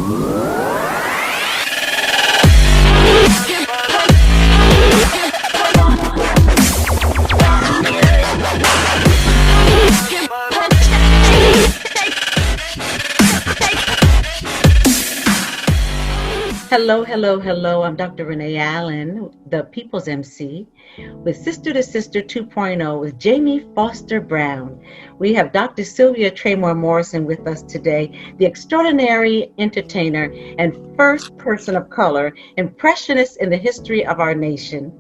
Hello, hello, hello. I'm Dr. Renee Allen, the People's MC, with Sister to Sister 2.0 with Jamie Foster Brown. We have Dr. Sylvia Traymore Morrison with us today, the extraordinary entertainer and first person of color, impressionist in the history of our nation.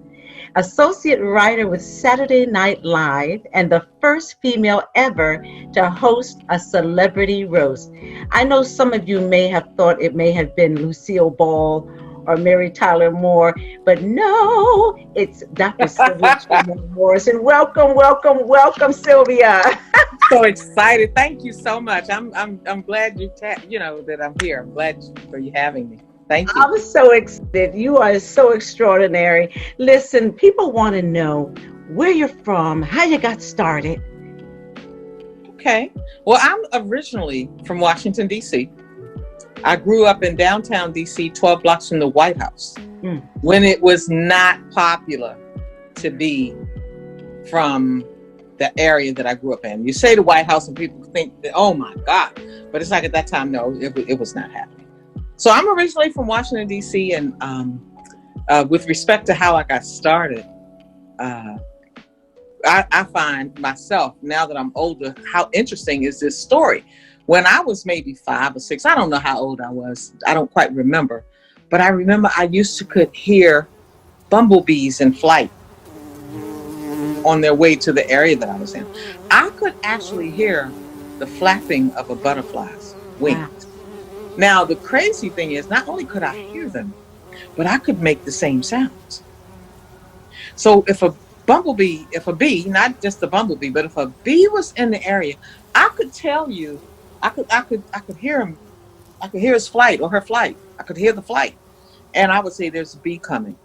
Associate writer with Saturday Night Live, and the first female ever to host a celebrity roast. I know some of you may have thought it may have been Lucille Ball or Mary Tyler Moore, but no, it's Dr. Sylvia Morrison. Welcome, welcome, welcome, Sylvia. So excited! Thank you so much. I'm glad that I'm here. I'm glad for you having me. Thank you. I'm so excited. You are so extraordinary. Listen, people want to know where you're from, how you got started. Okay. Well, I'm originally from Washington, D.C. I grew up in downtown D.C., 12 blocks from the White House, when it was not popular to be from the area that I grew up in. You say the White House and people think that, oh my God. But it's like at that time, no, it was not happening. So I'm originally from Washington, D.C., and with respect to how I got started, I find myself, now that I'm older, how interesting is this story. When I was maybe 5 or 6, I don't know how old I was. I don't quite remember. But I remember I could hear bumblebees in flight on their way to the area that I was in. I could actually hear the flapping of a butterfly's wings. Wow. Now, the crazy thing is, not only could I hear them, but I could make the same sounds. So if a bee, not just a bumblebee, but if a bee was in the area, I could tell you, I could hear him. I could hear his flight or her flight. I could hear the flight. And I would say, there's a bee coming.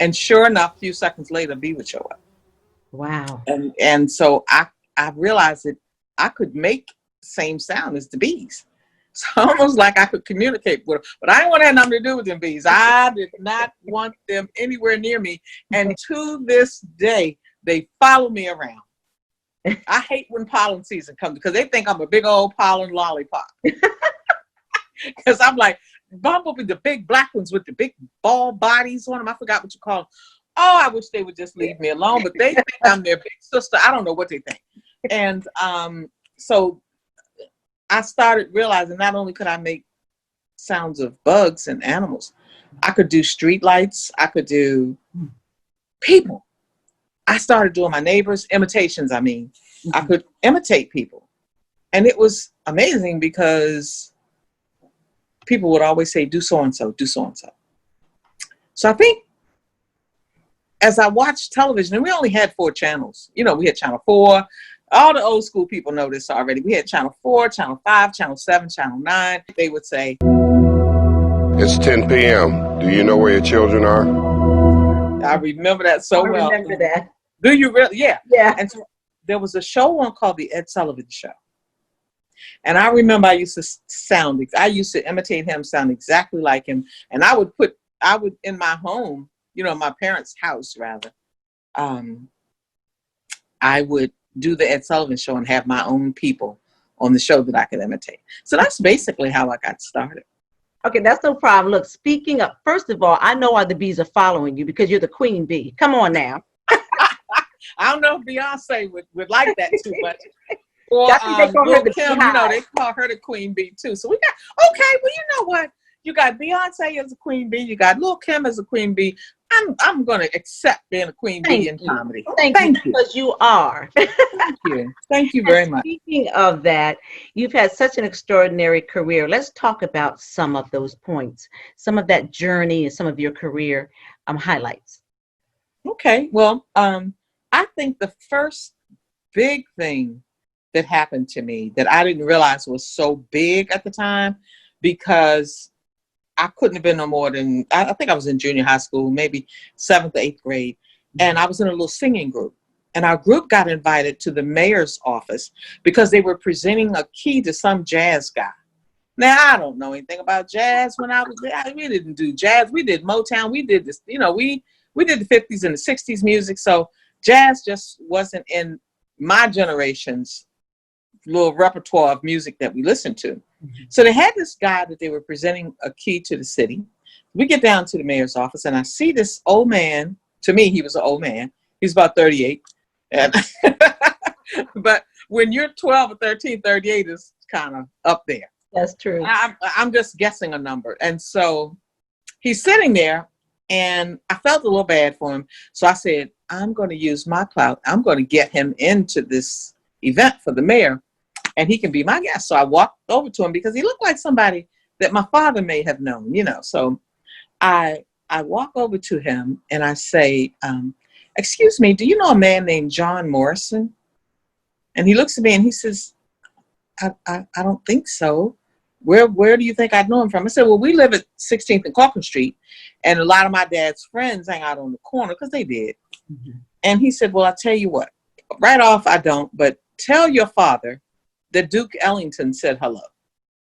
And sure enough, a few seconds later, a bee would show up. Wow. And so I realized that I could make the same sound as the bees. It's almost like I could communicate with them, but I didn't want to have nothing to do with them bees. I did not want them anywhere near me. And to this day, they follow me around. I hate when pollen season comes because they think I'm a big old pollen lollipop. Because I'm like, bumblebee, the big black ones with the big ball bodies on them. I forgot what you call them. Oh, I wish they would just leave me alone, but they think I'm their big sister. I don't know what they think. And so I started realizing not only could I make sounds of bugs and animals, I could do street lights. I could do people. I started doing my neighbors' imitations. I could imitate people. And it was amazing because people would always say, do so-and-so, do so-and-so. So I think as I watched television, and we only had 4 channels. You know, we had Channel 4. All the old school people know this already. We had Channel 4, Channel 5, Channel 7, Channel 9. They would say, it's 10 p.m. Do you know where your children are? I remember that so well. I remember that. Do you really? Yeah. Yeah. And so there was a show on called The Ed Sullivan Show. And I remember I used to imitate him, sound exactly like him. And I would in my home, my parents' house rather, I would do the Ed Sullivan Show and have my own people on the show that I could imitate. So that's basically how I got started. Okay, that's no problem. Look, speaking of, first of all, I know why the bees are following you because you're the queen bee. Come on now. I don't know if Beyonce would like that too much. Or they call her the Kim, they call her the queen bee too. So we got, okay, well, you know what? You got Beyonce as a queen bee. You got Lil' Kim as a queen bee. I'm going to accept being a queen bee in comedy. Thank you. Because you are. Thank you. Thank you very much. Speaking of that, you've had such an extraordinary career. Let's talk about some of those points, some of that journey and some of your career highlights. Okay. Well, I think the first big thing that happened to me that I didn't realize was so big at the time, because I couldn't have been no more than, I think I was in junior high school, maybe 7th or 8th grade. And I was in a little singing group. And our group got invited to the mayor's office because they were presenting a key to some jazz guy. Now, I don't know anything about jazz when I was there. We didn't do jazz. We did Motown. We did this, we did the 50s and the 60s music. So jazz just wasn't in my generation's little repertoire of music that we listened to. Mm-hmm. So they had this guy that they were presenting a key to the city. We get down to the mayor's office and I see this old man. To me, he was an old man. He's about 38. And but when you're 12 or 13, 38 is kind of up there. That's true. I'm just guessing a number. And so he's sitting there and I felt a little bad for him. So I said, I'm going to use my clout. I'm going to get him into this event for the mayor and he can be my guest. So I walked over to him because he looked like somebody that my father may have known, So I walk over to him and I say, excuse me, do you know a man named John Morrison? And he looks at me and he says, I don't think so. Where do you think I'd know him from? I said, well, we live at 16th and Corcoran Street, and a lot of my dad's friends hang out on the corner because they did. Mm-hmm. And he said, well, I'll tell you what, right off, I don't, but tell your father that Duke Ellington said hello.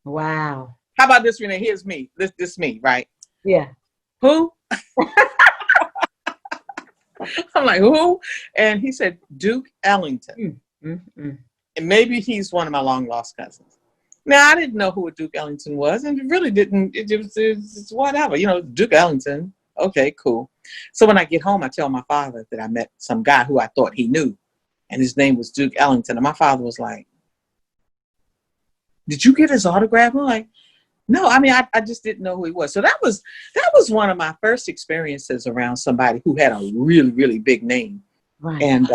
Wow. How about this, Renee? Here's me. This me, right? Yeah. Who? I'm like, who? And he said, Duke Ellington. Mm-hmm. And maybe he's one of my long lost cousins. Now, I didn't know who a Duke Ellington was, and it really didn't. It's whatever, Duke Ellington. Okay, cool. So when I get home, I tell my father that I met some guy who I thought he knew, and his name was Duke Ellington. And my father was like, did you get his autograph? I'm like, no, I just didn't know who he was. So that was one of my first experiences around somebody who had a really, really big name. Right. And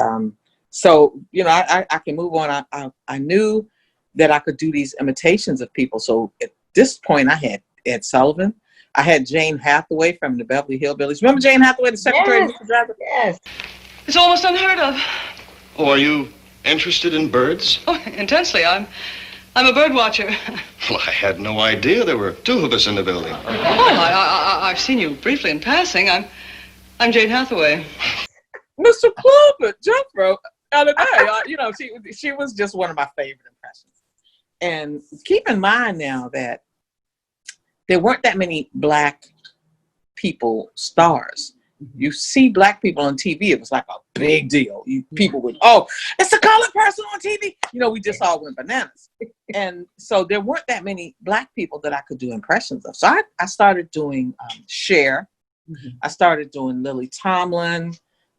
so, I can move on. I knew that I could do these imitations of people. So at this point, I had Ed Sullivan. I had Jane Hathaway from the Beverly Hillbillies. Remember Jane Hathaway, the secretary? Yes. Yes. It's almost unheard of. Oh, are you interested in birds? Oh, intensely. I'm a bird watcher. Well, I had no idea there were two of us in the building. Oh, I've seen you briefly in passing. I'm Jane Hathaway. Mr. Clubber, Jeffro, other day, she was just one of my favorite impressions. And keep in mind now that there weren't that many Black people stars. You see Black people on TV, it was like a big deal. People would, it's a colored person on TV. We just all went bananas. And so there weren't that many Black people that I could do impressions of. So I started doing Cher. Mm-hmm. I started doing Lily Tomlin.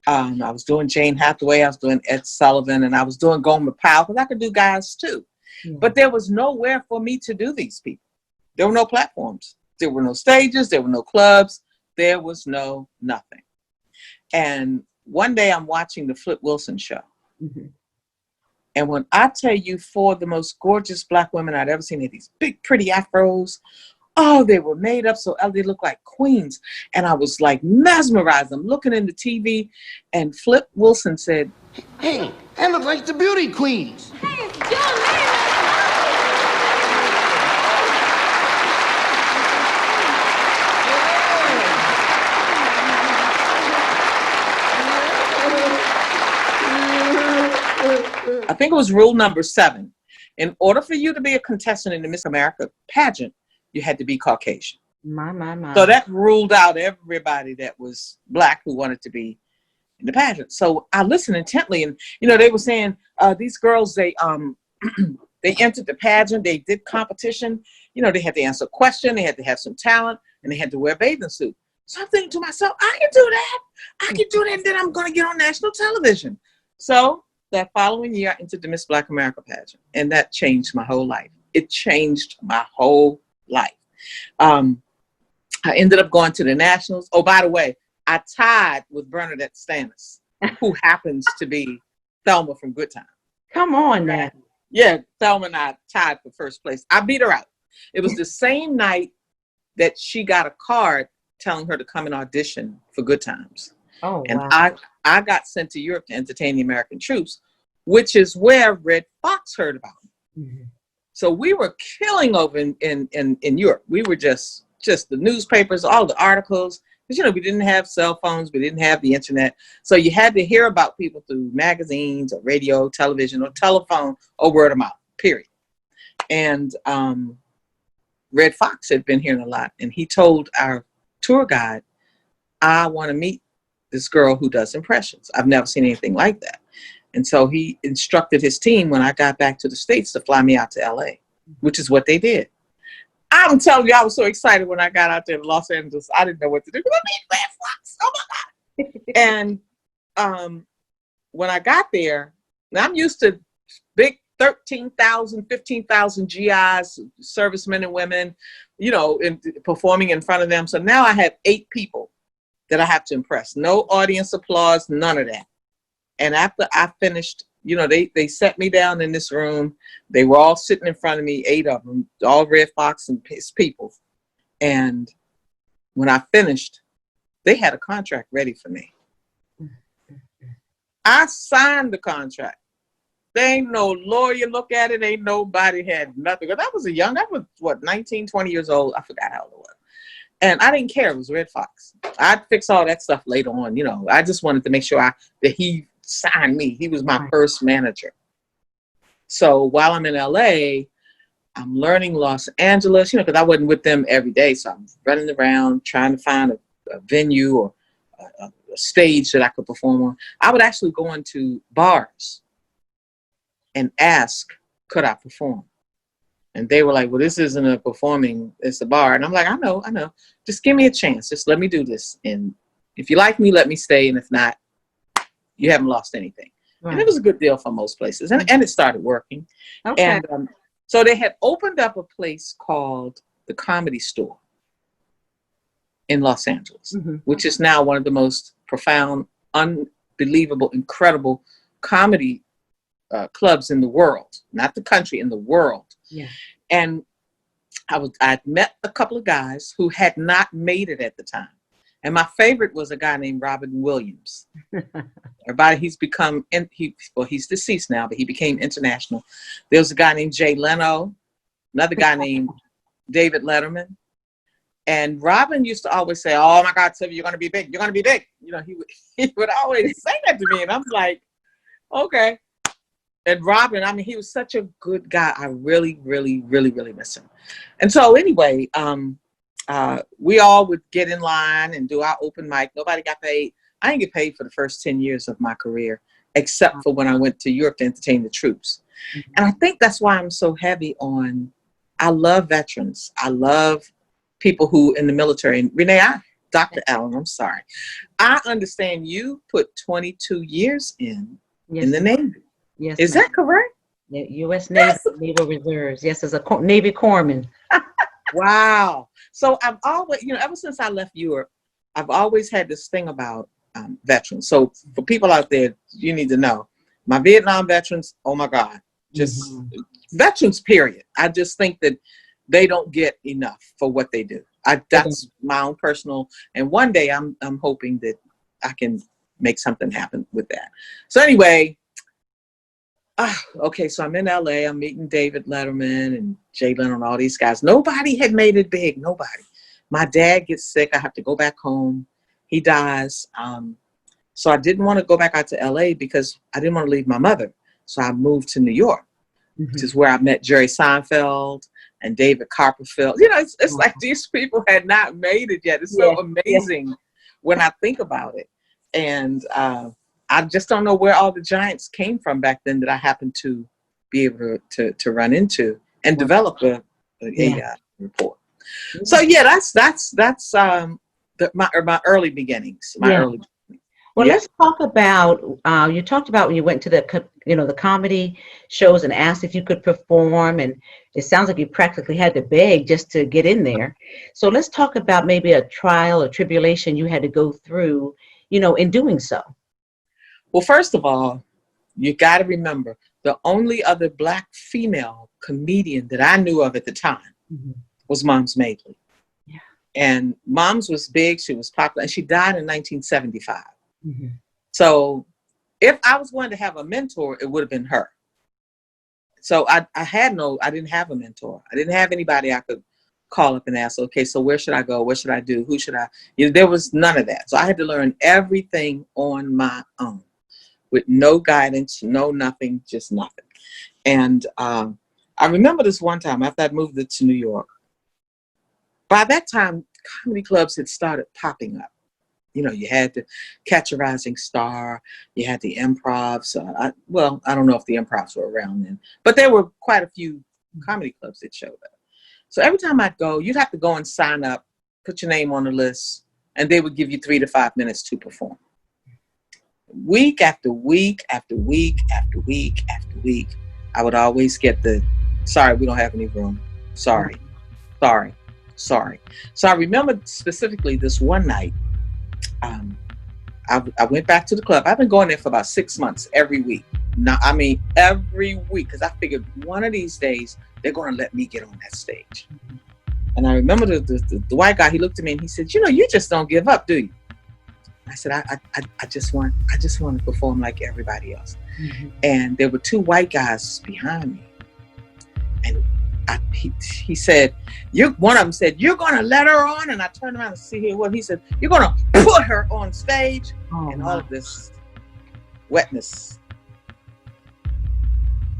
I was doing Jane Hathaway. I was doing Ed Sullivan. And I was doing Gomer Pyle because I could do guys too. Mm-hmm. But there was nowhere for me to do these people. There were no platforms. There were no stages. There were no clubs. There was no nothing. And one day I'm watching the Flip Wilson show. Mm-hmm. And when I tell you, four of the most gorgeous Black women I'd ever seen had these big, pretty afros. Oh, they were made up so they looked like queens. And I was like mesmerized. I'm looking in the TV and Flip Wilson said, hey, that looks like the beauty queens. Hey, it's John Mayer. I think it was rule number 7. In order for you to be a contestant in the Miss America pageant, you had to be Caucasian. My. So that ruled out everybody that was Black who wanted to be in the pageant. So I listened intently, and they were saying these girls they entered the pageant, they did competition. They had to answer a question, they had to have some talent, and they had to wear a bathing suit. So I'm thinking to myself, I can do that, and then I'm going to get on national television. So that following year, I entered the Miss Black America pageant, and that changed my whole life. It changed my whole life. I ended up going to the nationals. Oh, by the way, I tied with Bernadette Stannis, who happens to be Thelma from Good Time. Come on now. Yeah, Thelma and I tied for first place. I beat her out. It was the same night that she got a card telling her to come and audition for Good Times. Oh, and wow. I got sent to Europe to entertain the American troops, which is where Red Fox heard about me. Mm-hmm. So we were killing over in Europe. We were just the newspapers, all the articles. Because, we didn't have cell phones. We didn't have the internet. So you had to hear about people through magazines or radio, television, or telephone, or word of mouth, period. And Red Fox had been hearing a lot, and he told our tour guide, I want to meet this girl who does impressions. I've never seen anything like that. And so he instructed his team when I got back to the States to fly me out to LA, which is what they did. I'm telling you, I was so excited when I got out there in Los Angeles. I didn't know what to do. I mean, Red Fox, oh my God. And when I got there, now I'm used to big 13,000, 15,000 GIs, servicemen and women, you know, performing in front of them. So now I have 8 people that I have to impress. No audience applause, none of that. And after I finished, you know, they set me down in this room. They were all sitting in front of me, 8 of them, all Red Fox and his people. And when I finished, they had a contract ready for me. I signed the contract. There ain't no lawyer look at it. Ain't nobody had nothing. Because I was what, 19, 20 years old. I forgot how old it was. And I didn't care. It was Red Fox. I'd fix all that stuff later on. You know, I just wanted to make sure that he signed me. He was my first manager. So while I'm in LA, I'm learning Los Angeles, you know, because I wasn't with them every day. So I'm running around trying to find a venue or a stage that I could perform on. I would actually go into bars and ask, could I perform? And they were like, well, this isn't a performing, it's a bar. And I'm like, I know. Just give me a chance. Just let me do this. And if you like me, let me stay. And if not, you haven't lost anything. Right. And it was a good deal for most places. And it started working. Okay. And so they had opened up a place called the Comedy Store in Los Angeles, which is now one of the most profound, unbelievable, incredible comedy clubs in the world, not the country, in the world. Yeah. And I'd met a couple of guys who had not made it at the time. And my favorite was a guy named Robin Williams. He's deceased now, but he became international. There was a guy named Jay Leno, another guy named David Letterman. And Robin used to always say, oh my God, Sylvia, you're going to be big. You're going to be big. You know, he would always say that to me. And I'm like, okay. And Robin, I mean, he was such a good guy. I really, really, really, really miss him. And so anyway, we all would get in line and do our open mic. Nobody got paid. I didn't get paid for the first 10 years of my career, except for when I went to Europe to entertain the troops. And I think that's why I'm so heavy on, I love veterans. I love people who in the military. And Renee, Dr. Allen, I'm sorry. I understand you put 22 years in the Navy. Yes. Is that correct? Yeah, U.S. Navy, Naval Reserves. Yes, as a Navy corpsman. Wow. So I've always, ever since I left Europe, I've always had this thing about veterans. So for people out there, you need to know, my Vietnam veterans, oh my God, just veterans, period. I just think that they don't get enough for what they do. That's my own personal, and one day I'm hoping that I can make something happen with that. So anyway, okay, so I'm in LA, I'm meeting David Letterman and Jay Leno and all these guys. Nobody had made it big, nobody. My dad gets sick, I have to go back home. He dies. So I didn't want to go back out to LA because I didn't want to leave my mother. So I moved to New York, which is where I met Jerry Seinfeld and David Copperfield. It's like these people had not made it yet. It's so amazing when I think about it. And I just don't know where all the giants came from back then that I happened to be able to run into and develop a rapport. So that's my early beginnings. Well, let's talk about, you talked about when you went to the comedy shows and asked if you could perform, and it sounds like you practically had to beg just to get in there. So let's talk about maybe a trial or tribulation you had to go through, in doing so. Well, first of all, you got to remember the only other Black female comedian that I knew of at the time was Moms Mabley. Yeah. And Moms was big, she was popular, and she died in 1975. So if I was going to have a mentor, it would have been her. So I didn't have a mentor. I didn't have anybody I could call up and ask, okay, so where should I go? What should I do? Who should I, there was none of that. So I had to learn everything on my own with no guidance, no nothing, just nothing. And I remember this one time after I moved to New York, By that time, comedy clubs had started popping up. You know, you had to Catch a Rising Star, you had the improvs. I don't know if the improvs were around then, but there were quite a few comedy clubs that showed up. So every time I'd go, you'd have to go and sign up, put your name on the list, and they would give you 3 to 5 minutes to perform. Week after week after week after week after week, I would always get the, sorry, we don't have any room. Sorry. So I remember specifically this one night, I went back to the club. I've been going there for about 6 months every week. Now, I mean, every week, because I figured one of these days they're going to let me get on that stage. And I remember the white guy, he looked at me and he said, you just don't give up, do you? I said, I just want to perform like everybody else. Mm-hmm. And there were 2 white guys behind me. And he said, one of them said, "You're going to let her on?" And I turned around to see who it was. He said, "You're going to put her on stage?" And all of this wetness.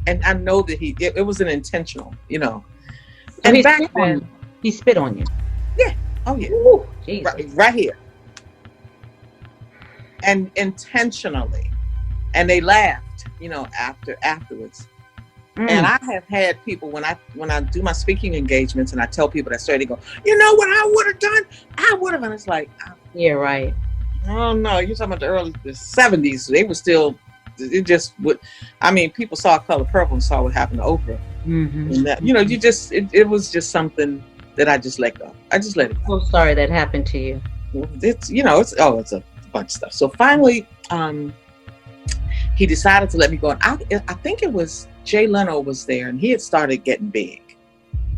And I know that it was an intentional, you know. So and back then, he spit on you. Yeah. Oh yeah. Ooh, right here. And intentionally. And they laughed, you know, afterwards. And I have had people, when I do my speaking engagements and I tell people that story, they go, "You know what I would have done? I would have." And it's like, yeah, right. Oh no, you're talking about the 70s. They were still, it just would, I mean, people saw Color Purple and saw what happened to Oprah. Mm-hmm. And that, you know, it was just something that I just let go. I just let it go. So sorry that happened to you. It's a bunch of stuff. So finally, he decided to let me go. And I think it was Jay Leno was there, and he had started getting big.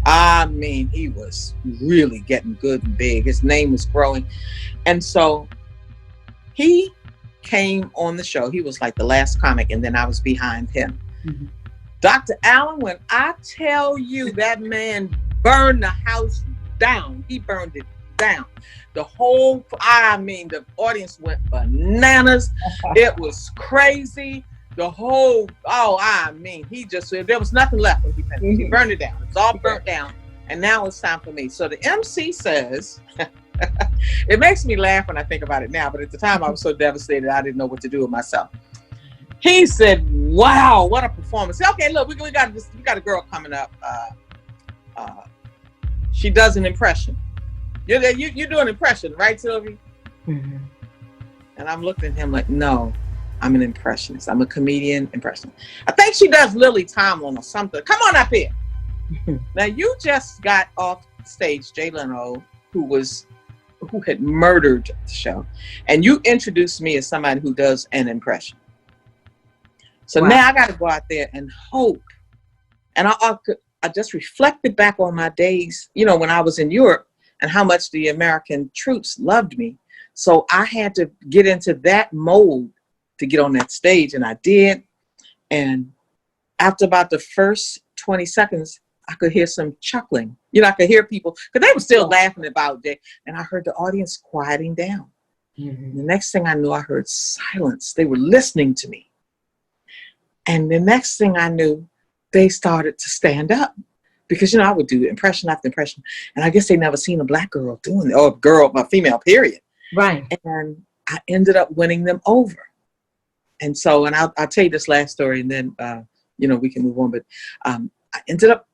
I mean, he was really getting good and big. His name was growing. And so he came on the show. He was like the last comic, and then I was behind him. Mm-hmm. Dr. Allen, when I tell you that man burned the house down, he burned it down. The audience went bananas. It was crazy. There was nothing left when he finished. Mm-hmm. He burned it down. It's all burnt down. And now it's time for me. So the MC says, it makes me laugh when I think about it now, but at the time I was so devastated I didn't know what to do with myself. He said, "Wow, what a performance." Okay, look, we got a girl coming up. She does an impression. You do an impression, right, Sylvia? Mm-hmm. And I'm looking at him like, "No, I'm an impressionist. I'm a comedian impressionist. I think she does Lily Tomlin or something. Come on up here." Now, you just got off stage Jay Leno, who had murdered the show, and you introduced me as somebody who does an impression. So now I got to go out there and hope. And I just reflected back on my days, you know, when I was in Europe and how much the American troops loved me. So I had to get into that mold to get on that stage, and I did. And after about the first 20 seconds, I could hear some chuckling. You know, I could hear people, because they were still laughing about it. And I heard the audience quieting down. Mm-hmm. The next thing I knew, I heard silence. They were listening to me. And the next thing I knew, they started to stand up. Because, you know, I would do impression after impression. And I guess they never seen a black girl doing it, or a female, period. Right. And I ended up winning them over. And so, and I'll tell you this last story, and then, you know, we can move on. But I ended up,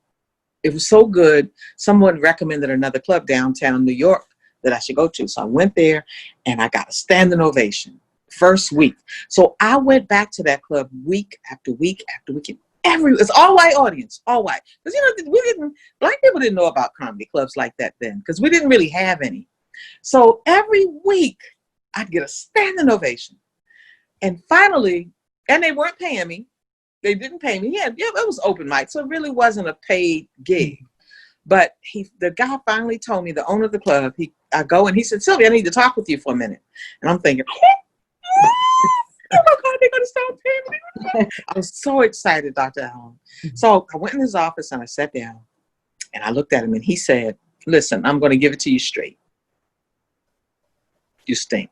it was so good. Someone recommended another club downtown New York that I should go to. So I went there, and I got a standing ovation first week. So I went back to that club week after week after week. It's all white audience, all white. Because, you know, black people didn't know about comedy clubs like that then, because we didn't really have any. So every week I'd get a standing ovation. And finally, and they weren't paying me. They didn't pay me. Yeah, it was open mic, so it really wasn't a paid gig. But the guy finally told me, the owner of the club, I go and he said, "Sylvia, I need to talk with you for a minute." And I'm thinking, oh my God, they're going to start paying me. I was so excited, Dr. Allen. So I went in his office and I sat down and I looked at him and he said, "Listen, I'm going to give it to you straight. You stink.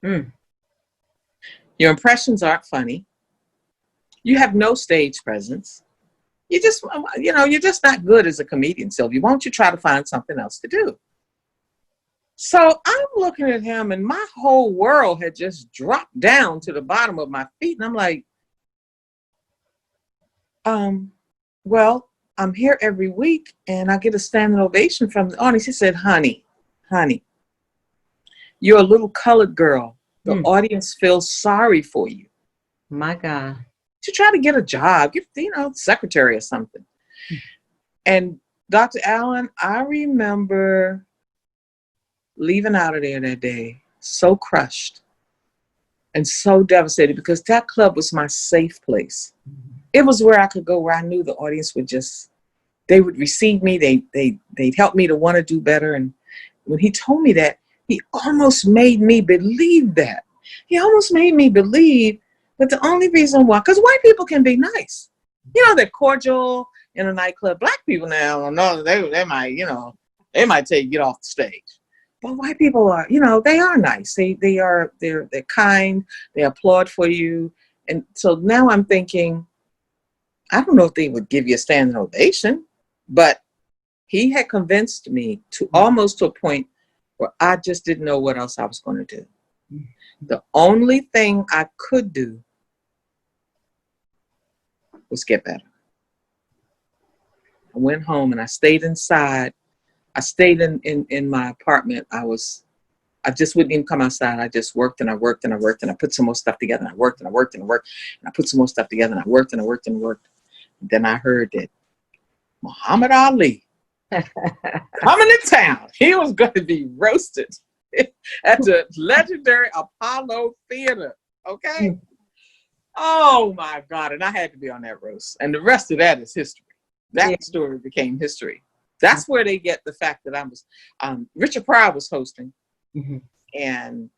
Your impressions aren't funny. You have no stage presence. you're just not good as a comedian, Sylvia. Why don't you try to find something else to do? So I'm looking at him, and my whole world had just dropped down to the bottom of my feet. And I'm like, well, I'm here every week, and I get a standing ovation from the audience. He said, honey, you're a little colored girl. The audience feels sorry for you. My God. To try to get a job, get, secretary or something. And Dr. Allen, I remember leaving out of there that day so crushed and so devastated, because that club was my safe place. It was where I could go, where I knew the audience they would receive me. They'd help me to want to do better. And when he told me that, he almost made me believe that. He almost made me believe that the only reason why, because white people can be nice. They're cordial in a nightclub. Black people now, no, they might get off the stage. But white people are, they are nice. They're kind. They applaud for you. And so now I'm thinking, I don't know if they would give you a standing ovation, but he had convinced me to almost to a point where I just didn't know what else I was going to do. The only thing I could do was get better. I went home and I stayed inside. I stayed in my apartment. I just wouldn't even come outside. I just worked and I worked and I worked and I put some more stuff together. And I worked and I worked and I worked and I put some more stuff together and I worked and I worked and I worked. And then I heard that Muhammad Ali coming to town. He was going to be roasted at the legendary Apollo Theater. Okay. Oh my God. And I had to be on that roast. And the rest of that is history. That story became history. That's where they get the fact that I was, Richard Pryor was hosting, and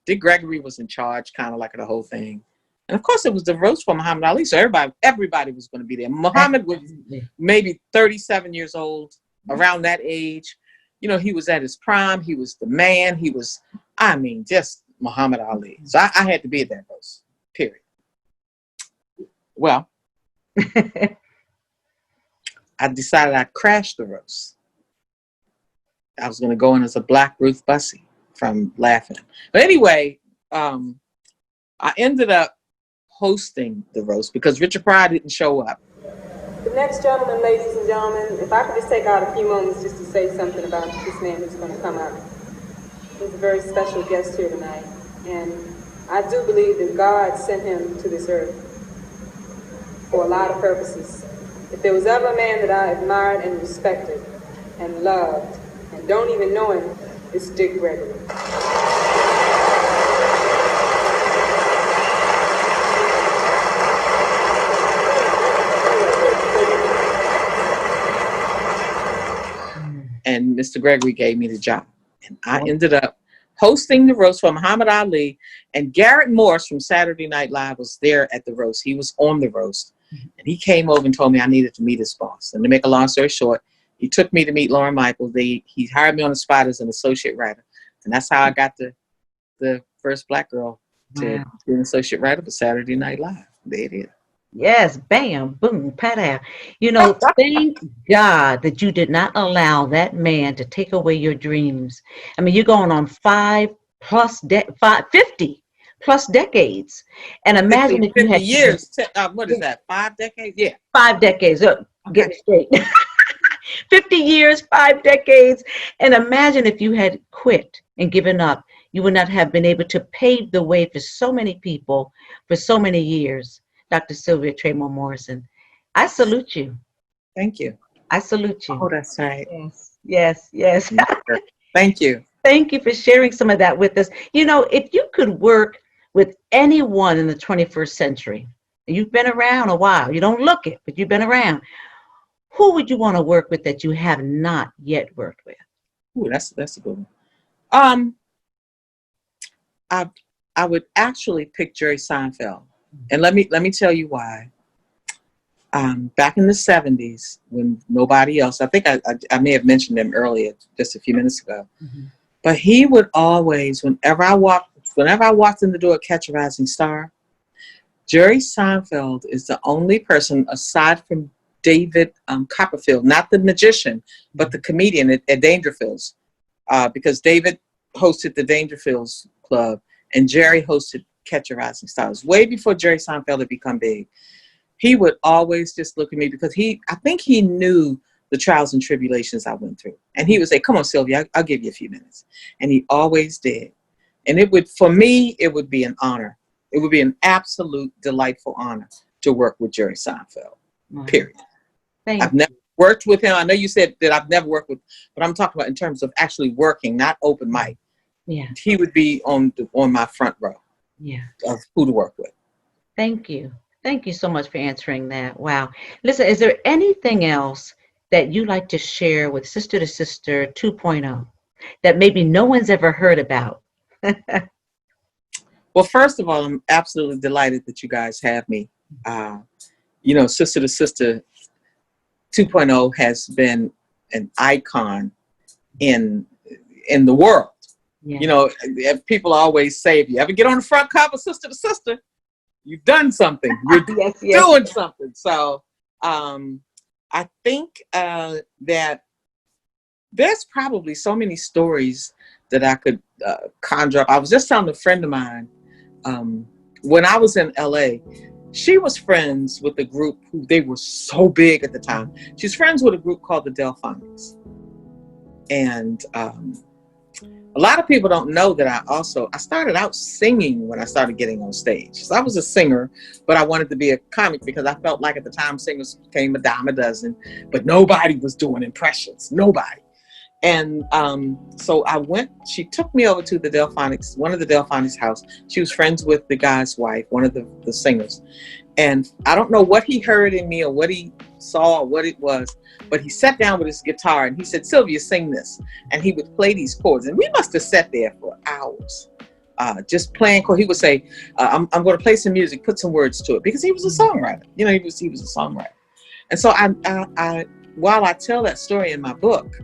Dick Gregory was in charge, kind of like the whole thing. And of course, it was the roast for Muhammad Ali, so everybody was going to be there. Muhammad was maybe 37 years old, around that age. He was at his prime. He was the man. He was, just Muhammad Ali. So I had to be at that roast, period. Well, I decided I'd crash the roast. I was going to go in as a black Ruth Bussey from Laughing. But anyway, I ended up hosting the roast because Richard Pryor didn't show up. The next gentleman, ladies and gentlemen, if I could just take out a few moments just to say something about this man who's going to come out. He's a very special guest here tonight. And I do believe that God sent him to this earth for a lot of purposes. If there was ever a man that I admired and respected and loved and don't even know him, it's Dick Gregory. And Mr. Gregory gave me the job. And I ended up hosting the roast for Muhammad Ali. And Garrett Morris from Saturday Night Live was there at the roast. He was on the roast. And he came over and told me I needed to meet his boss. And to make a long story short, he took me to meet Lauren Michaels. He hired me on the spot as an associate writer. And that's how I got the first black girl to be an associate writer for Saturday Night Live. There it is. Yes, bam, boom, pat. Thank God that you did not allow that man to take away your dreams. You're going on 50 plus decades. And imagine 50, if you had 50 years. What is that? 5 decades? Yeah. 5 decades. Get it straight. 50 years, 5 decades. And imagine if you had quit and given up. You would not have been able to pave the way for so many people for so many years. Dr. Sylvia Traymore Morrison, I salute you. Thank you. I salute you. Oh, that's right. Yes. Thank you. Thank you for sharing some of that with us. If you could work with anyone in the 21st century, you've been around a while, you don't look it, but you've been around, who would you want to work with that you have not yet worked with? Ooh, that's a good one. I would actually pick Jerry Seinfeld. And let me tell you why. Back in the 70s, when nobody else, I think I may have mentioned him earlier, just a few minutes ago, but he would always, whenever I walked in the door at Catch a Rising Star, Jerry Seinfeld is the only person aside from David Copperfield, not the magician, but the comedian at Dangerfields, because David hosted the Dangerfields Club and Jerry hosted Catch a Rising Star. It was way before Jerry Seinfeld had become big. He would always just look at me because I think he knew the trials and tribulations I went through. And he would say, come on, Sylvia, I'll give you a few minutes. And he always did. And for me, it would be an honor. It would be an absolute delightful honor to work with Jerry Seinfeld, period. I've never worked with him. I know you said that I've never worked with, but I'm talking about in terms of actually working, not open mic. Yeah. He would be on my front row of who to work with. Thank you. Thank you so much for answering that. Wow. Listen, is there anything else that you like to share with Sister to Sister 2.0 that maybe no one's ever heard about? Well, first of all, I'm absolutely delighted that you guys have me. Sister to Sister 2.0 has been an icon in the world. Yeah. People always say, if you ever get on the front cover, Sister to Sister, you've done something. You're doing something. So I think that there's probably so many stories that I could conjure up. I was just telling a friend of mine, when I was in LA, she was friends with a group who they were so big at the time. She's friends with a group called the Delphonics. And a lot of people don't know that I started out singing when I started getting on stage. So I was a singer, but I wanted to be a comic because I felt like at the time singers became a dime a dozen, but nobody was doing impressions, nobody. And so she took me over to the Delphonics, one of the Delphonics' house. She was friends with the guy's wife, one of the singers. And I don't know what he heard in me or what he saw or what it was, but he sat down with his guitar and he said, Sylvia, sing this. And he would play these chords. And we must have sat there for hours just playing chords. He would say, I'm going to play some music, put some words to it, because he was a songwriter. He was a songwriter. And so I while I tell that story in my book,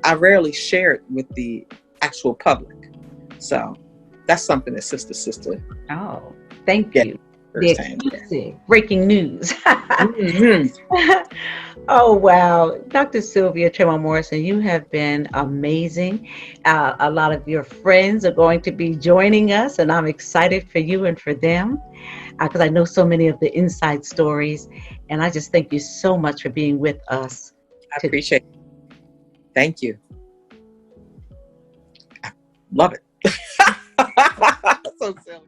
I rarely share it with the actual public. So that's something that Sister. Oh, thank you. The breaking news. Mm-hmm. Oh, wow. Dr. Sylvia Traymore Morrison, you have been amazing. A lot of your friends are going to be joining us, and I'm excited for you and for them because I know so many of the inside stories. And I just thank you so much for being with us. I appreciate it. Thank you. I love it. So silly.